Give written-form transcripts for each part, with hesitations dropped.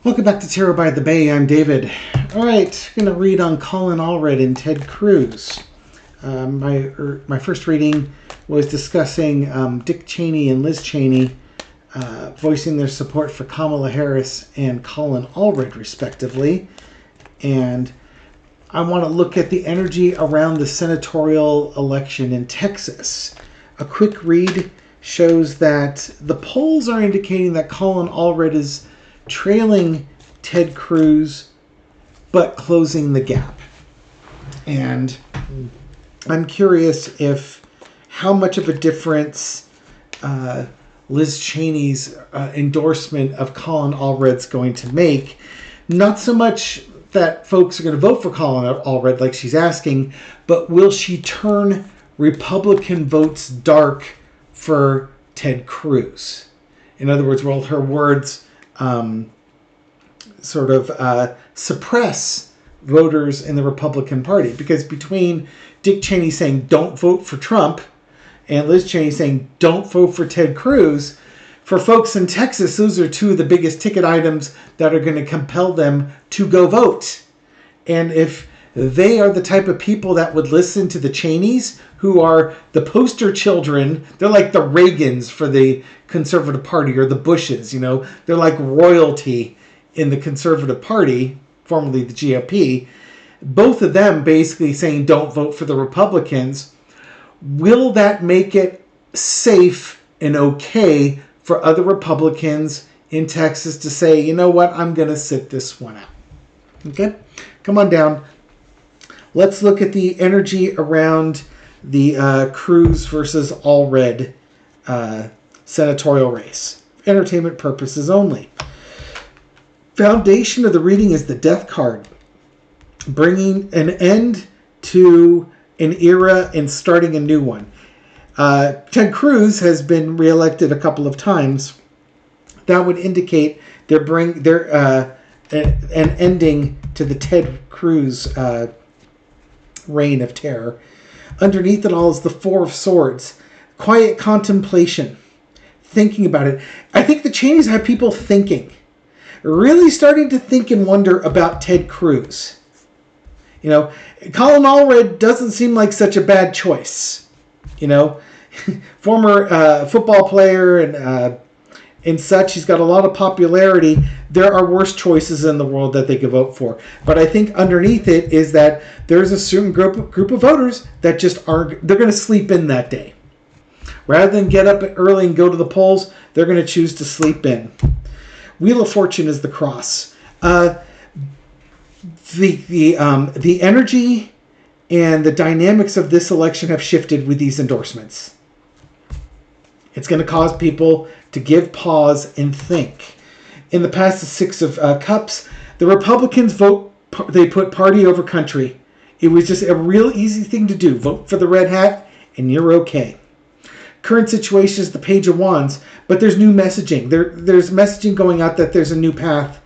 Welcome back to Tarot by the Bay. I'm David. All right, I'm going to read on Colin Allred and Ted Cruz. My first reading was discussing Dick Cheney and Liz Cheney voicing their support for Kamala Harris and Colin Allred, respectively. And I want to look at the energy around the senatorial election in Texas. A quick read shows that the polls are indicating that Colin Allred is trailing Ted Cruz, but closing the gap. And I'm curious how much of a difference Liz Cheney's endorsement of Colin Allred's going to make. Not so much that folks are going to vote for Colin Allred like she's asking, but will she turn Republican votes dark for Ted Cruz? In other words, will her words suppress voters in the Republican Party? Because between Dick Cheney saying don't vote for Trump and Liz Cheney saying don't vote for Ted Cruz, for folks in Texas, those are two of the biggest ticket items that are going to compel them to go vote. And if they are the type of people that would listen to the Cheneys, who are the poster children, they're like the Reagans for the Conservative Party, or the Bushes, they're like royalty in the Conservative Party, formerly the GOP. Both of them basically saying don't vote for the Republicans. Will that make it safe and okay for other Republicans in Texas to say, you know what, I'm going to sit this one out? Okay, come on down. Let's look at the energy around the Cruz versus Allred senatorial race. Entertainment purposes only. Foundation of the reading is the Death card, bringing an end to an era and starting a new one. Ted Cruz has been reelected a couple of times. That would indicate an ending to the Ted Cruz reign of terror. Underneath it all is the Four of Swords. Quiet contemplation. Thinking about it. I think the Cheneys have people thinking. Really starting to think and wonder about Ted Cruz. Colin Allred doesn't seem like such a bad choice. Former football player and such. He's got a lot of popularity. There are worse choices in the world that they could vote for. But I think underneath it is that there's a certain group of voters that just aren't, they're going to sleep in that day. Rather than get up early and go to the polls, they're going to choose to sleep in. Wheel of Fortune is the cross. The energy and the dynamics of this election have shifted with these endorsements. It's going to cause people to give pause and think. In the past, the Six of Cups, the Republicans they put party over country. It was just a real easy thing to do. Vote for the red hat and you're okay. Current situation is the Page of Wands, but there's new messaging. There's messaging going out that there's a new path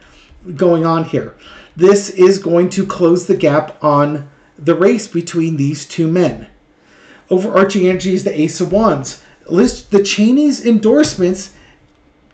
going on here. This is going to close the gap on the race between these two men. Overarching energy is the Ace of Wands. The Cheney's endorsements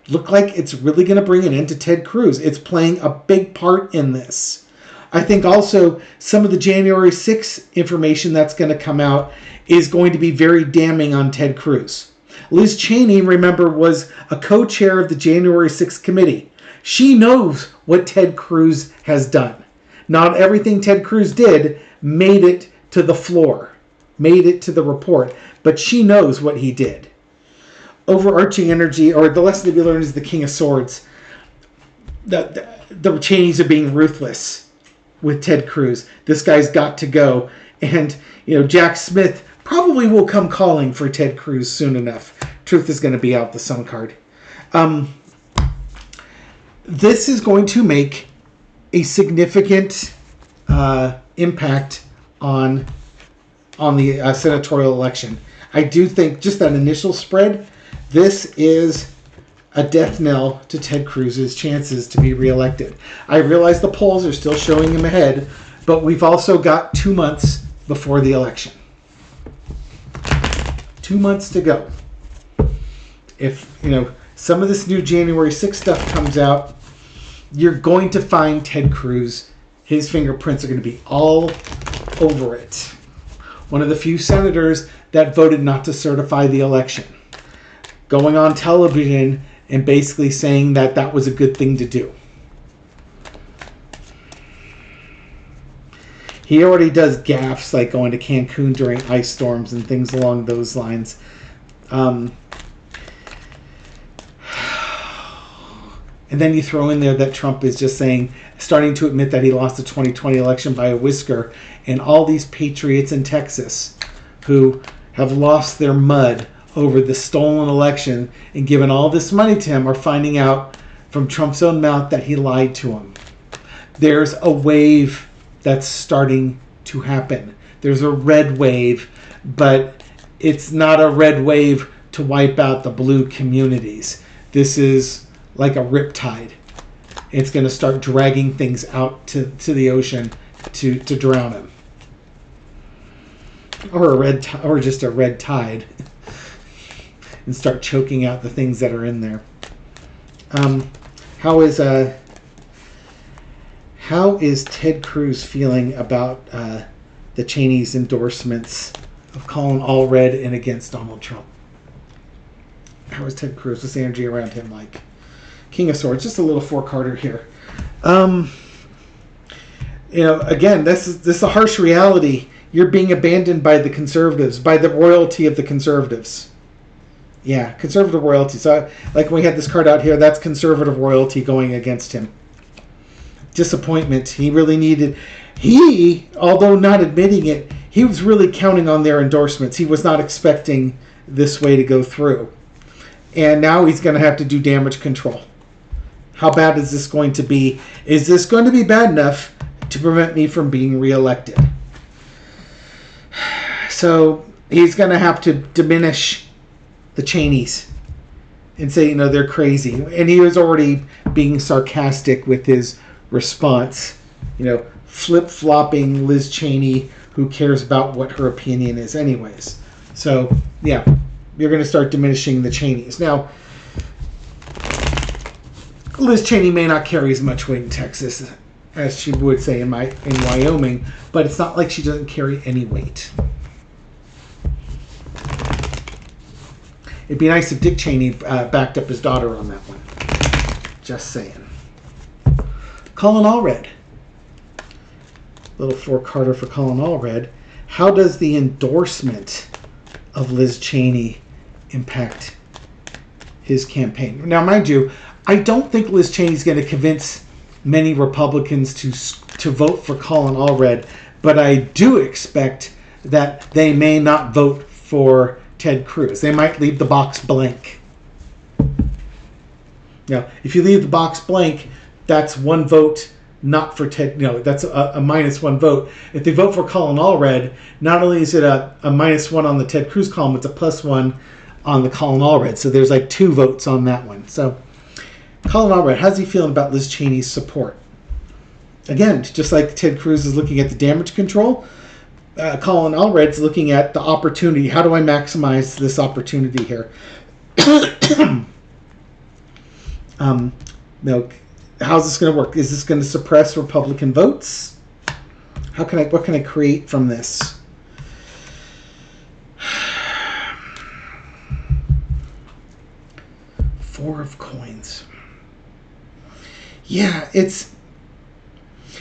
look like it's really going to bring an end to Ted Cruz. It's playing a big part in this. I think also some of the January 6th information that's going to come out is going to be very damning on Ted Cruz. Liz Cheney, remember, was a co-chair of the January 6th committee. She knows what Ted Cruz has done. Not everything Ted Cruz did made it to the floor, made it to the report, but she knows what he did. Overarching energy, or the lesson to be learned, is the King of Swords. The Cheneys are being ruthless with Ted Cruz. This guy's got to go. And, Jack Smith probably will come calling for Ted Cruz soon enough. Truth is going to be out, the Sun card. This is going to make a significant impact on the senatorial election. I do think just that initial spread, this is a death knell to Ted Cruz's chances to be reelected. I realize the polls are still showing him ahead, but we've also got 2 months before the election. 2 months to go. If, some of this new January 6th stuff comes out, you're going to find Ted Cruz, his fingerprints are going to be all over it. One of the few senators that voted not to certify the election, going on television and basically saying that that was a good thing to do. He already does gaffes like going to Cancun during ice storms and things along those lines. And then you throw in there that Trump is just starting to admit that he lost the 2020 election by a whisker. And all these patriots in Texas who have lost their mud over the stolen election and given all this money to him are finding out from Trump's own mouth that he lied to them. There's a wave that's starting to happen. There's a red wave, but it's not a red wave to wipe out the blue communities. This is like a riptide. It's going to start dragging things out to the ocean to drown them. Or just a red tide. And start choking out the things that are in there. How is Ted Cruz feeling about the Cheney's endorsements of Colin Allred and against Donald Trump? How is Ted Cruz? What's the energy around him like? King of Swords, just a little four-carder here. Again, this is a harsh reality. You're being abandoned by the conservatives, by the royalty of the conservatives. Yeah, conservative royalty. So, like when we had this card out here, that's conservative royalty going against him. Disappointment. He really needed... although not admitting it, he was really counting on their endorsements. He was not expecting this way to go through. And now he's going to have to do damage control. How bad is this going to be? Is this going to be bad enough to prevent me from being reelected? So he's going to have to diminish the Cheneys and say, they're crazy. And he was already being sarcastic with his response. Flip-flopping Liz Cheney, who cares about what her opinion is anyways. So, yeah, you're going to start diminishing the Cheneys. Now, Liz Cheney may not carry as much weight in Texas as she would say in Wyoming, but it's not like she doesn't carry any weight. It'd be nice if Dick Cheney backed up his daughter on that one. Just saying. Colin Allred. Little four-carder for Colin Allred. How does the endorsement of Liz Cheney impact his campaign? Now, mind you, I don't think Liz Cheney's going to convince many Republicans to vote for Colin Allred, but I do expect that they may not vote for Ted Cruz. They might leave the box blank. Now, if you leave the box blank, that's one vote not for Ted. That's a -1 vote. If they vote for Colin Allred, not only is it a -1 on the Ted Cruz column, it's a +1 on the Colin Allred. So there's like 2 votes on that one. So Colin Allred, how's he feeling about Liz Cheney's support? Again, just like Ted Cruz is looking at the damage control, Colin Allred's looking at the opportunity. How do I maximize this opportunity here? How's this going to work? Is this going to suppress Republican votes? What can I create from this? Four of Coins. Yeah, it's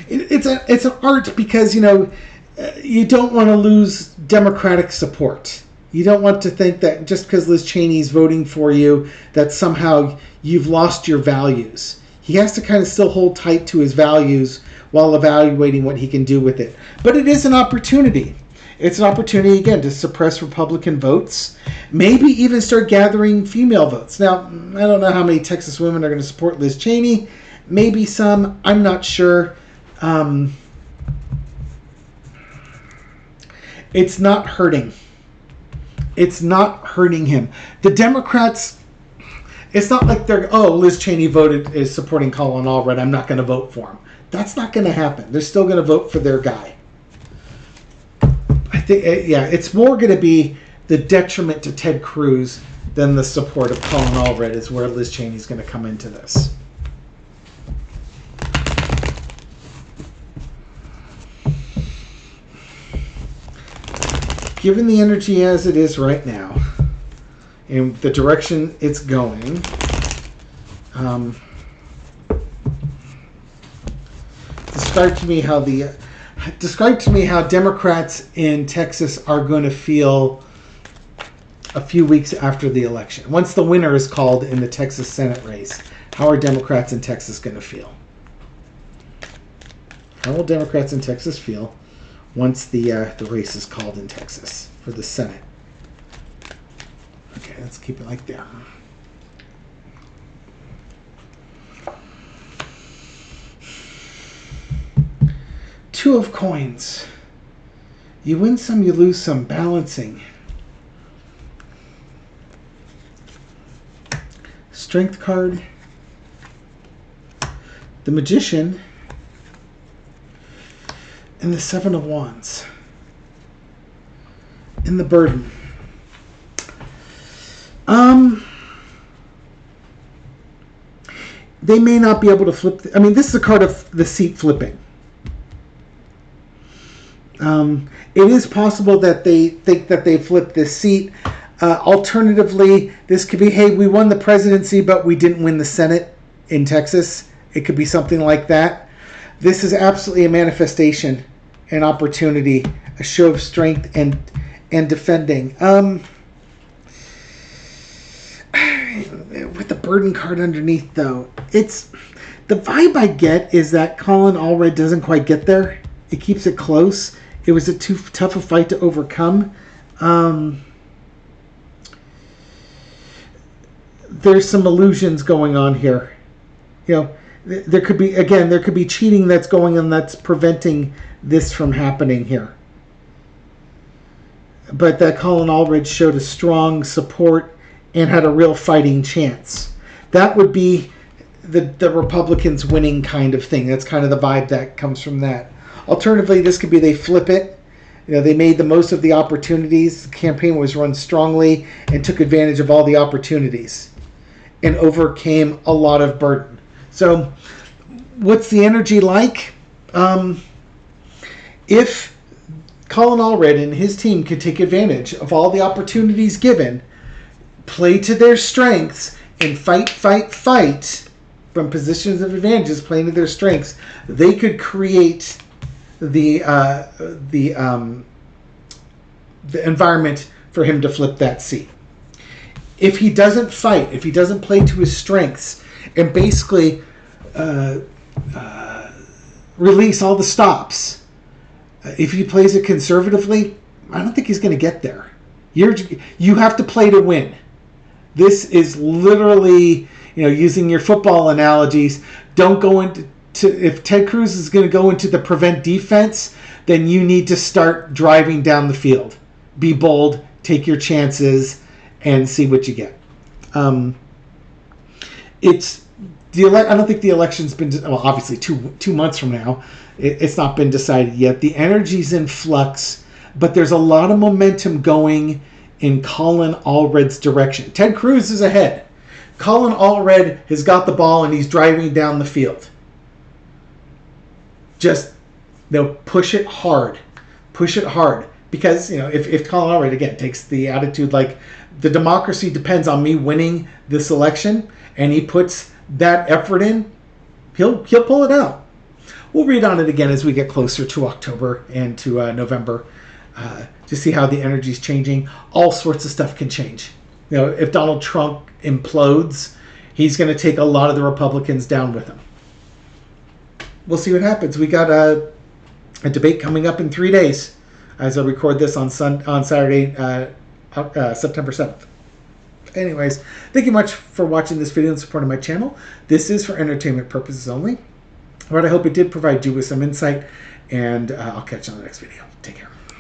an art because you don't want to lose Democratic support. You don't want to think that just because Liz Cheney's voting for you that somehow you've lost your values. He has to kind of still hold tight to his values while evaluating what he can do with it. But it is an opportunity. It's an opportunity, again, to suppress Republican votes. Maybe even start gathering female votes. Now, I don't know how many Texas women are going to support Liz Cheney. Maybe some. I'm not sure. It's not hurting. It's not hurting him. The Democrats... It's not like Liz Cheney is supporting Colin Allred, I'm not going to vote for him. That's not going to happen. They're still going to vote for their guy. I think, it's more going to be the detriment to Ted Cruz than the support of Colin Allred is where Liz Cheney's going to come into this. given the energy as it is right now, and the direction it's going, describe to me how Democrats in Texas are going to feel a few weeks after the election. Once the winner is called in the Texas Senate race, how are Democrats in Texas going to feel? How will Democrats in Texas feel once the race is called in Texas for the Senate? Okay, let's keep it like that. Two of coins. You win some, you lose some. Balancing. Strength card. The Magician. And the Seven of Wands. And the Burden. They may not be able to flip. This is a card of the seat flipping. It is possible that they think that they flipped this seat. Alternatively, this could be, hey, we won the presidency, but we didn't win the Senate in Texas. It could be something like that. This is absolutely a manifestation, an opportunity, a show of strength and defending. With the Burden card underneath, though, it's the vibe I get is that Colin Allred doesn't quite get there. It keeps it close. It was too tough a fight to overcome. There's some illusions going on here. There could be cheating that's going on that's preventing this from happening here. But that Colin Allred showed a strong support and had a real fighting chance. That would be the Republicans winning kind of thing. That's kind of the vibe that comes from that. Alternatively, this could be they flip it. They made the most of the opportunities. The campaign was run strongly and took advantage of all the opportunities and overcame a lot of burden. So what's the energy like? If Colin Allred and his team could take advantage of all the opportunities given, play to their strengths, and fight from positions of advantages, playing to their strengths, they could create the environment for him to flip that seat. If he doesn't fight, if he doesn't play to his strengths, and basically release all the stops, if he plays it conservatively, I don't think he's going to get there. You have to play to win. This is literally, using your football analogies, don't go into, if Ted Cruz is going to go into the prevent defense, then you need to start driving down the field. Be bold, take your chances, and see what you get. I don't think the election's been, obviously 2 months from now, it's not been decided yet. The energy's in flux, but there's a lot of momentum going in Colin Allred's direction. Ted Cruz is ahead. Colin Allred has got the ball and he's driving down the field. Just push it hard. Push it hard. Because, if Colin Allred, again, takes the attitude like the democracy depends on me winning this election, and he puts that effort in, he'll pull it out. We'll read on it again as we get closer to October and to November to see how the energy is changing. All sorts of stuff can change. If Donald Trump implodes, he's going to take a lot of the Republicans down with him. We'll see what happens. We got a debate coming up in 3 days as I record this on Saturday, September 7th. Anyways, thank you much for watching this video and supporting my channel. This is for entertainment purposes only. But I hope it did provide you with some insight, and I'll catch you on the next video. Take care.